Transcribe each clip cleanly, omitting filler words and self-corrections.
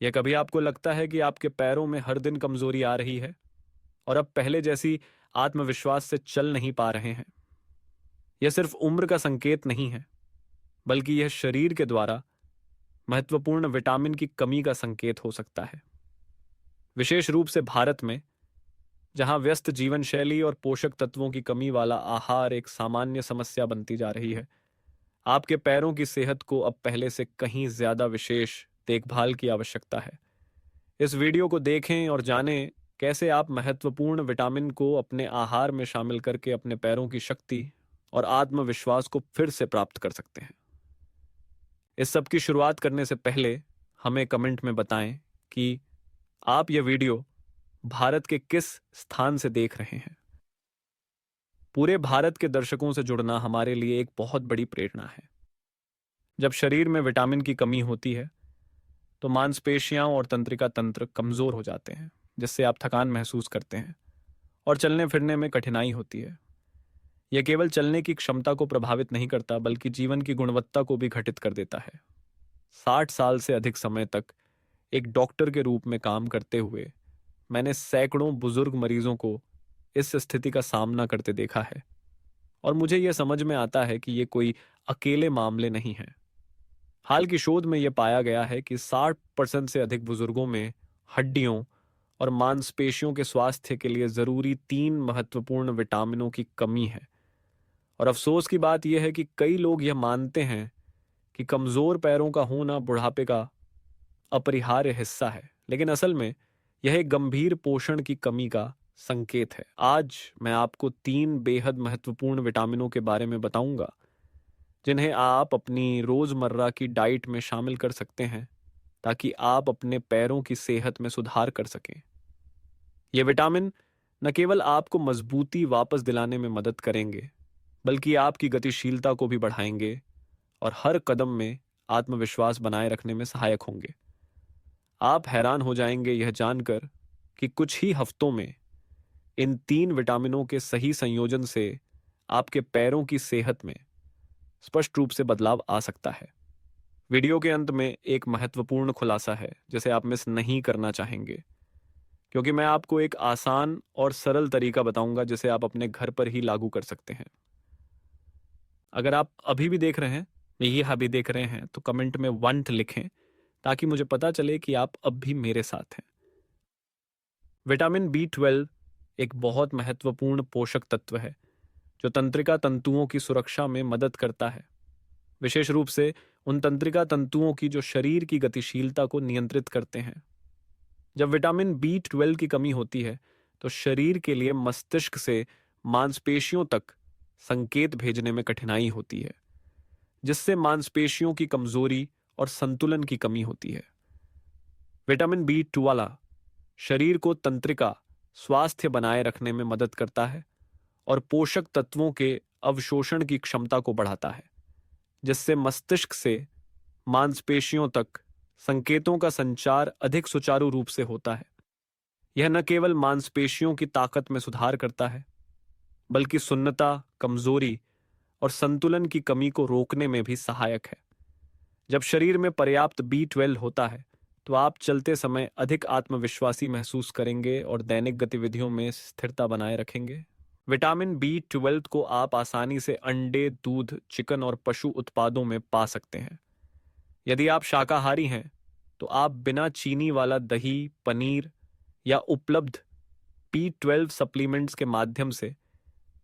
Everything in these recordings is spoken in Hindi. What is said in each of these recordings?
या कभी आपको लगता है कि आपके पैरों में हर दिन कमजोरी आ रही है और अब पहले जैसी आत्मविश्वास से चल नहीं पा रहे हैं? यह सिर्फ उम्र का संकेत नहीं है, बल्कि यह शरीर के द्वारा महत्वपूर्ण विटामिन की कमी का संकेत हो सकता है। विशेष रूप से भारत में, जहां व्यस्त जीवन शैली और पोषक तत्वों की कमी वाला आहार एक सामान्य समस्या बनती जा रही है, आपके पैरों की सेहत को अब पहले से कहीं ज्यादा विशेष देखभाल की आवश्यकता है। इस वीडियो को देखें और जानें कैसे आप महत्वपूर्ण विटामिन को अपने आहार में शामिल करके अपने पैरों की शक्ति और आत्मविश्वास को फिर से प्राप्त कर सकते हैं। इस सब की शुरुआत करने से पहले हमें कमेंट में बताएं कि आप यह वीडियो भारत के किस स्थान से देख रहे हैं। पूरे भारत के दर्शकों से जुड़ना हमारे लिए एक बहुत बड़ी प्रेरणा है। जब शरीर में विटामिन की कमी होती है तो मांसपेशियां और तंत्रिका तंत्र कमजोर हो जाते हैं, जिससे आप थकान महसूस करते हैं और चलने फिरने में कठिनाई होती है। यह केवल चलने की क्षमता को प्रभावित नहीं करता, बल्कि जीवन की गुणवत्ता को भी घटित कर देता है। 60 साल से अधिक समय तक एक डॉक्टर के रूप में काम करते हुए मैंने सैकड़ों बुजुर्ग मरीजों को इस स्थिति का सामना करते देखा है, और मुझे यह समझ में आता है कि ये कोई अकेले मामले नहीं हैं। हाल की शोध में यह पाया गया है कि 60% से अधिक बुजुर्गों में हड्डियों और मांसपेशियों के स्वास्थ्य के लिए जरूरी 3 महत्वपूर्ण विटामिनों की कमी है। और अफसोस की बात यह है कि कई लोग यह मानते हैं कि कमजोर पैरों का होना बुढ़ापे का अपरिहार्य हिस्सा है, लेकिन असल में यह एक गंभीर पोषण की कमी का संकेत है। आज मैं आपको 3 बेहद महत्वपूर्ण विटामिनों के बारे में बताऊंगा, जिन्हें आप अपनी रोजमर्रा की डाइट में शामिल कर सकते हैं ताकि आप अपने पैरों की सेहत में सुधार कर सकें। ये विटामिन न केवल आपको मजबूती वापस दिलाने में मदद करेंगे, बल्कि आपकी गतिशीलता को भी बढ़ाएंगे और हर कदम में आत्मविश्वास बनाए रखने में सहायक होंगे। आप हैरान हो जाएंगे यह जानकर कि कुछ ही हफ्तों में इन 3 विटामिनों के सही संयोजन से आपके पैरों की सेहत में स्पष्ट रूप से बदलाव आ सकता है। वीडियो के अंत में एक महत्वपूर्ण खुलासा है जिसे आप मिस नहीं करना चाहेंगे, क्योंकि मैं आपको एक आसान और सरल तरीका बताऊंगा जिसे आप अपने घर पर ही लागू कर सकते हैं। अगर आप अभी भी देख रहे हैं, अभी देख रहे हैं, तो कमेंट में 1 लिखें ताकि मुझे पता चले कि आप अब भी मेरे साथ हैं। विटामिन B12 एक बहुत महत्वपूर्ण पोषक तत्व है जो तंत्रिका तंतुओं की सुरक्षा में मदद करता है, विशेष रूप से उन तंत्रिका तंतुओं की जो शरीर की गतिशीलता को नियंत्रित करते हैं। जब विटामिन B12 की कमी होती है तो शरीर के लिए मस्तिष्क से मांसपेशियों तक संकेत भेजने में कठिनाई होती है, जिससे मांसपेशियों की कमजोरी और संतुलन की कमी होती है। विटामिन B12 शरीर को तंत्रिका स्वास्थ्य बनाए रखने में मदद करता है और पोषक तत्वों के अवशोषण की क्षमता को बढ़ाता है, जिससे मस्तिष्क से मांसपेशियों तक संकेतों का संचार अधिक सुचारू रूप से होता है। यह न केवल मांसपेशियों की ताकत में सुधार करता है, बल्कि सुन्नता, कमजोरी और संतुलन की कमी को रोकने में भी सहायक है। जब शरीर में पर्याप्त B12 होता है तो आप चलते समय अधिक आत्मविश्वासी महसूस करेंगे और दैनिक गतिविधियों में स्थिरता बनाए रखेंगे। विटामिन B12 को आप आसानी से अंडे, दूध, चिकन और पशु उत्पादों में पा सकते हैं। यदि आप शाकाहारी हैं तो आप बिना चीनी वाला दही, पनीर या उपलब्ध B12 सप्लीमेंट्स के माध्यम से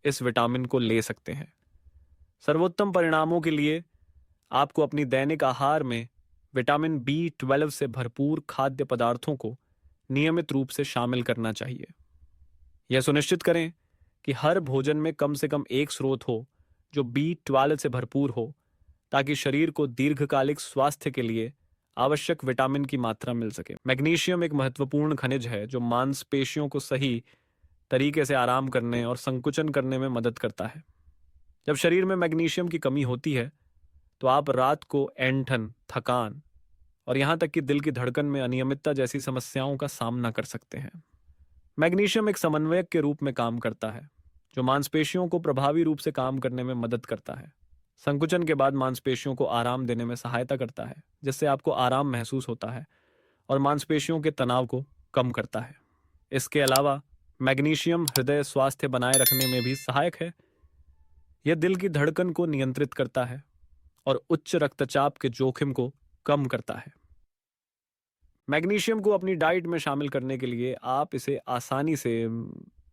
इस विटामिन को ले सकते हैं। सर्वोत्तम परिणामों के लिए आपको अपनी दैनिक आहार में विटामिन B12 से भरपूर खाद्य पदार्थों को नियमित रूप से शामिल करना चाहिए। यह सुनिश्चित करें कि हर भोजन में कम से कम एक स्रोत हो जो B12 से भरपूर हो, ताकि शरीर को दीर्घकालिक स्वास्थ्य के लिए आवश्यक विटामिन की मात्रा मिल सके। मैग्नीशियम एक महत्वपूर्ण खनिज है जो मांसपेशियों को सही तरीके से आराम करने और संकुचन करने में मदद करता है। जब शरीर में मैग्नीशियम की कमी होती है तो आप रात को ऐंठन, थकान और यहां तक कि दिल की धड़कन में अनियमितता जैसी समस्याओं का सामना कर सकते हैं। मैग्नीशियम एक समन्वयक के रूप में काम करता है जो मांसपेशियों को प्रभावी रूप से काम करने में मदद करता है। संकुचन के बाद मांसपेशियों को आराम देने में सहायता करता है, जिससे आपको आराम महसूस होता है और मांसपेशियों के तनाव को कम करता है। इसके अलावा मैग्नीशियम हृदय स्वास्थ्य बनाए रखने में भी सहायक है। यह दिल की धड़कन को नियंत्रित करता है और उच्च रक्तचाप के जोखिम को कम करता है। मैग्नीशियम को अपनी डाइट में शामिल करने के लिए आप इसे आसानी से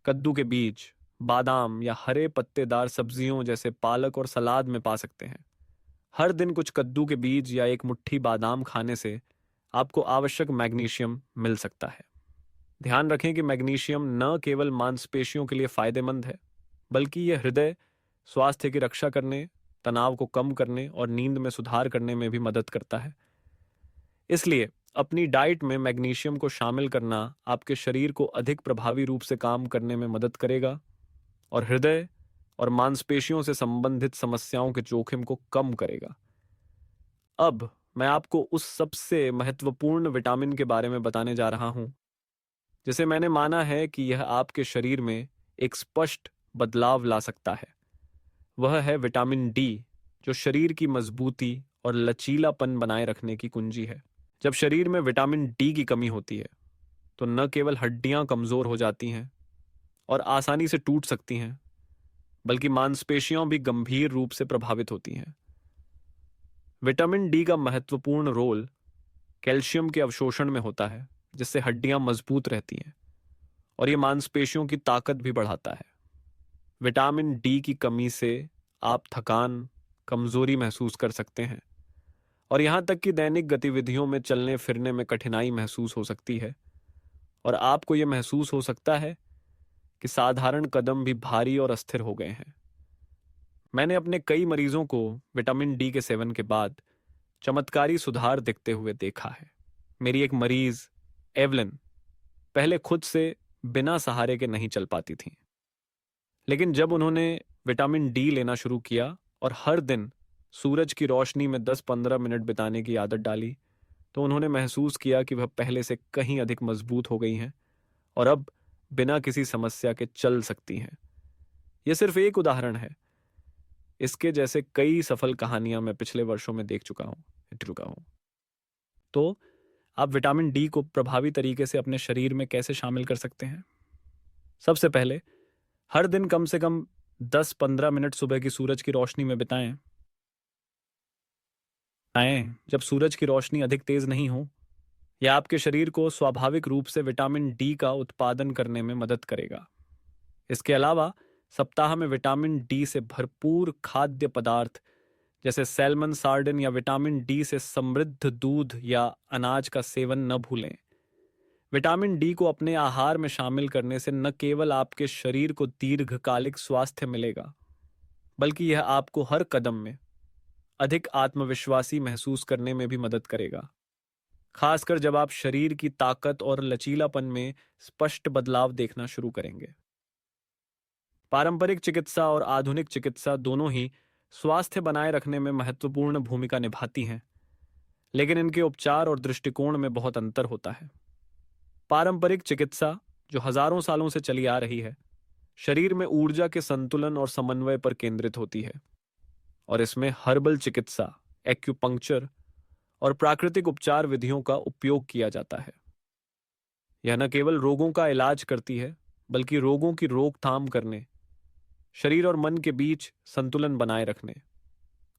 कद्दू के बीज, बादाम या हरे पत्तेदार सब्जियों जैसे पालक और सलाद में पा सकते हैं। हर दिन कुछ कद्दू के बीज या एक मुट्ठी बादाम खाने से आपको आवश्यक मैग्नीशियम मिल सकता है। ध्यान रखें कि मैग्नीशियम न केवल मांसपेशियों के लिए फायदेमंद है, बल्कि यह हृदय स्वास्थ्य की रक्षा करने, तनाव को कम करने और नींद में सुधार करने में भी मदद करता है। इसलिए अपनी डाइट में मैग्नीशियम को शामिल करना आपके शरीर को अधिक प्रभावी रूप से काम करने में मदद करेगा और हृदय और मांसपेशियों से संबंधित समस्याओं के जोखिम को कम करेगा। अब मैं आपको उस सबसे महत्वपूर्ण विटामिन के बारे में बताने जा रहा हूं जिसे मैंने माना है कि यह आपके शरीर में एक स्पष्ट बदलाव ला सकता है। वह है विटामिन डी, जो शरीर की मजबूती और लचीलापन बनाए रखने की कुंजी है। जब शरीर में विटामिन डी की कमी होती है तो न केवल हड्डियां कमजोर हो जाती हैं और आसानी से टूट सकती हैं, बल्कि मांसपेशियां भी गंभीर रूप से प्रभावित होती हैं। विटामिन डी का महत्वपूर्ण रोल कैल्शियम के अवशोषण में होता है, जिससे हड्डियां मजबूत रहती हैं और ये मांसपेशियों की ताकत भी बढ़ाता है। विटामिन डी की कमी से आप थकान, कमजोरी महसूस कर सकते हैं और यहां तक कि दैनिक गतिविधियों में चलने फिरने में कठिनाई महसूस हो सकती है और आपको यह महसूस हो सकता है कि साधारण कदम भी भारी और अस्थिर हो गए हैं। मैंने अपने कई मरीजों को विटामिन डी के सेवन के बाद चमत्कारी सुधार दिखते हुए देखा है। मेरी एक मरीज एवलिन पहले खुद से बिना सहारे के नहीं चल पाती थी, लेकिन जब उन्होंने विटामिन डी लेना शुरू किया और हर दिन सूरज की रोशनी में 10-15 मिनट बिताने की आदत डाली, तो उन्होंने महसूस किया कि वह पहले से कहीं अधिक मजबूत हो गई हैं और अब बिना किसी समस्या के चल सकती हैं। यह सिर्फ एक उदाहरण है। इसके जैसे कई सफल कहानियां मैं पिछले वर्षों में देख चुका हूं। तो आप विटामिन डी को प्रभावी तरीके से अपने शरीर में कैसे शामिल कर सकते हैं? सबसे पहले, हर दिन कम से कम 10-15 मिनट सुबह की सूरज की रोशनी में बिताएं। जब सूरज की रोशनी अधिक तेज नहीं हो, यह आपके शरीर को स्वाभाविक रूप से विटामिन डी का उत्पादन करने में मदद करेगा। इसके अलावा सप्ताह में विटामिन डी से भरपूर खाद्य पदार्थ जैसे सैल्मन, सार्डिन या विटामिन डी से समृद्ध दूध या अनाज का सेवन न भूलें। विटामिन डी को अपने आहार में शामिल करने से न केवल आपके शरीर को दीर्घकालिक स्वास्थ्य मिलेगा, बल्कि यह आपको हर कदम में अधिक आत्मविश्वासी महसूस करने में भी मदद करेगा, खासकर जब आप शरीर की ताकत और लचीलापन में स्पष्ट बदलाव देखना शुरू करेंगे। पारंपरिक चिकित्सा और आधुनिक चिकित्सा दोनों ही स्वास्थ्य बनाए रखने में महत्वपूर्ण भूमिका निभाती हैं, लेकिन इनके उपचार और दृष्टिकोण में बहुत अंतर होता है। पारंपरिक चिकित्सा, जो हजारों सालों से चली आ रही है, शरीर में ऊर्जा के संतुलन और समन्वय पर केंद्रित होती है और इसमें हर्बल चिकित्सा, एक्यूपंक्चर और प्राकृतिक उपचार विधियों का उपयोग किया जाता है। यह न केवल रोगों का इलाज करती है, बल्कि रोगों की रोकथाम करने, शरीर और मन के बीच संतुलन बनाए रखने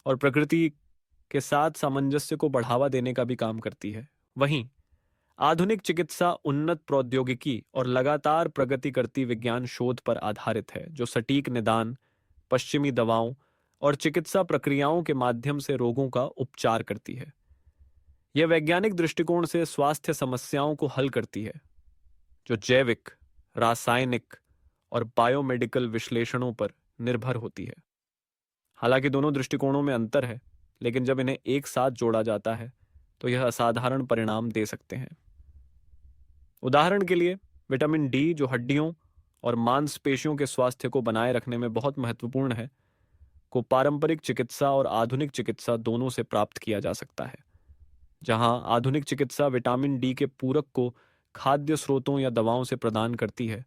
और प्रकृति के साथ सामंजस्य को बढ़ावा देने का भी काम करती है। वहीं आधुनिक चिकित्सा उन्नत प्रौद्योगिकी और लगातार प्रगति करती विज्ञान शोध पर आधारित है, जो सटीक निदान, पश्चिमी दवाओं और चिकित्सा प्रक्रियाओं के माध्यम से रोगों का उपचार करती है। यह वैज्ञानिक दृष्टिकोण से स्वास्थ्य समस्याओं को हल करती है, जो जैविक, रासायनिक और बायोमेडिकल विश्लेषणों पर निर्भर होती है। हालांकि दोनों दृष्टिकोणों में अंतर है, लेकिन जब इन्हें एक साथ जोड़ा जाता है तो यह असाधारण परिणाम दे सकते हैं। उदाहरण के लिए, विटामिन डी, जो हड्डियों और मांसपेशियों के स्वास्थ्य को बनाए रखने में बहुत महत्वपूर्ण है, को पारंपरिक चिकित्सा और आधुनिक चिकित्सा दोनों से प्राप्त किया जा सकता है। जहां आधुनिक चिकित्सा विटामिन डी के पूरक को खाद्य स्रोतों या दवाओं से प्रदान करती है,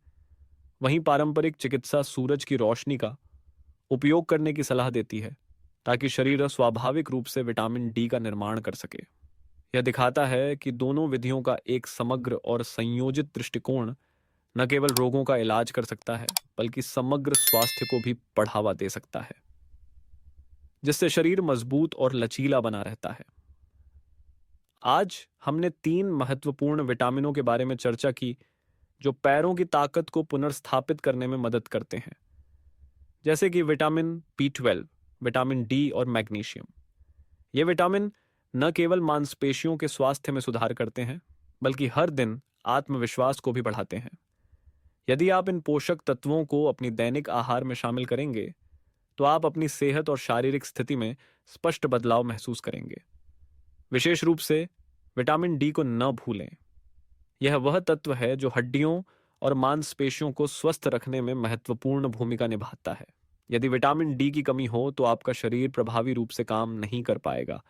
वहीं पारंपरिक चिकित्सा सूरज की रोशनी का उपयोग करने की सलाह देती है ताकि शरीर स्वाभाविक रूप से विटामिन डी का निर्माण कर सके। यह दिखाता है कि दोनों विधियों का एक समग्र और संयोजित दृष्टिकोण न केवल रोगों का इलाज कर सकता है, बल्कि समग्र स्वास्थ्य को भी बढ़ावा दे सकता है, जिससे शरीर मजबूत और लचीला बना रहता है। आज हमने 3 महत्वपूर्ण विटामिनों के बारे में चर्चा की जो पैरों की ताकत को पुनर्स्थापित करने में मदद करते हैं, जैसे कि विटामिन B12, विटामिन डी और मैग्नीशियम। ये विटामिन न केवल मांसपेशियों के स्वास्थ्य में सुधार करते हैं, बल्कि हर दिन आत्मविश्वास को भी बढ़ाते हैं। यदि आप इन पोषक तत्वों को अपनी दैनिक आहार में शामिल करेंगे, तो आप अपनी सेहत और शारीरिक स्थिति में स्पष्ट बदलाव महसूस करेंगे। विशेष रूप से विटामिन डी को न भूलें। यह वह तत्व है जो हड्डियों और मांसपेशियों को स्वस्थ रखने में महत्वपूर्ण भूमिका निभाता है। यदि विटामिन डी की कमी हो तो आपका शरीर प्रभावी रूप से काम नहीं कर पाएगा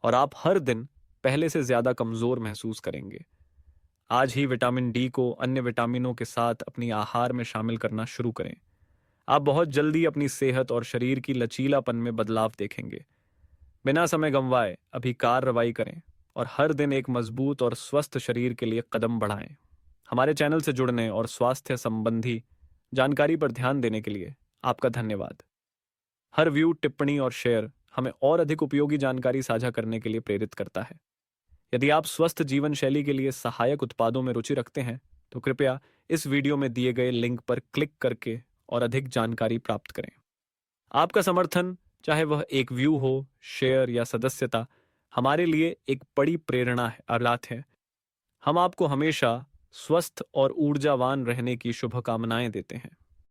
और आप हर दिन पहले से ज्यादा कमजोर महसूस करेंगे। आज ही विटामिन डी को अन्य विटामिनों के साथ अपनी आहार में शामिल करना शुरू करें। आप बहुत जल्दी अपनी सेहत और शरीर की लचीलापन में बदलाव देखेंगे। बिना समय गंवाए अभी कार्रवाई करें और हर दिन एक मजबूत और स्वस्थ शरीर के लिए कदम बढ़ाएं। हमारे चैनल से जुड़ने और स्वास्थ्य संबंधी जानकारी पर ध्यान देने के लिए आपका धन्यवाद। हर व्यू, टिप्पणी और शेयर हमें और अधिक उपयोगी जानकारी साझा करने के लिए प्रेरित करता है। यदि आप स्वस्थ जीवन शैली के लिए सहायक उत्पादों में रुचि रखते हैं, तो कृपया इस वीडियो में दिए गए लिंक पर क्लिक करके और अधिक जानकारी प्राप्त करें। आपका समर्थन, चाहे वह एक व्यू हो, शेयर या सदस्यता, हमारे लिए एक बड़ी प्रेरणा है, अवलात है। हम आपको हमेशा स्वस्थ और ऊर्जावान रहने की शुभकामनाएं देते हैं।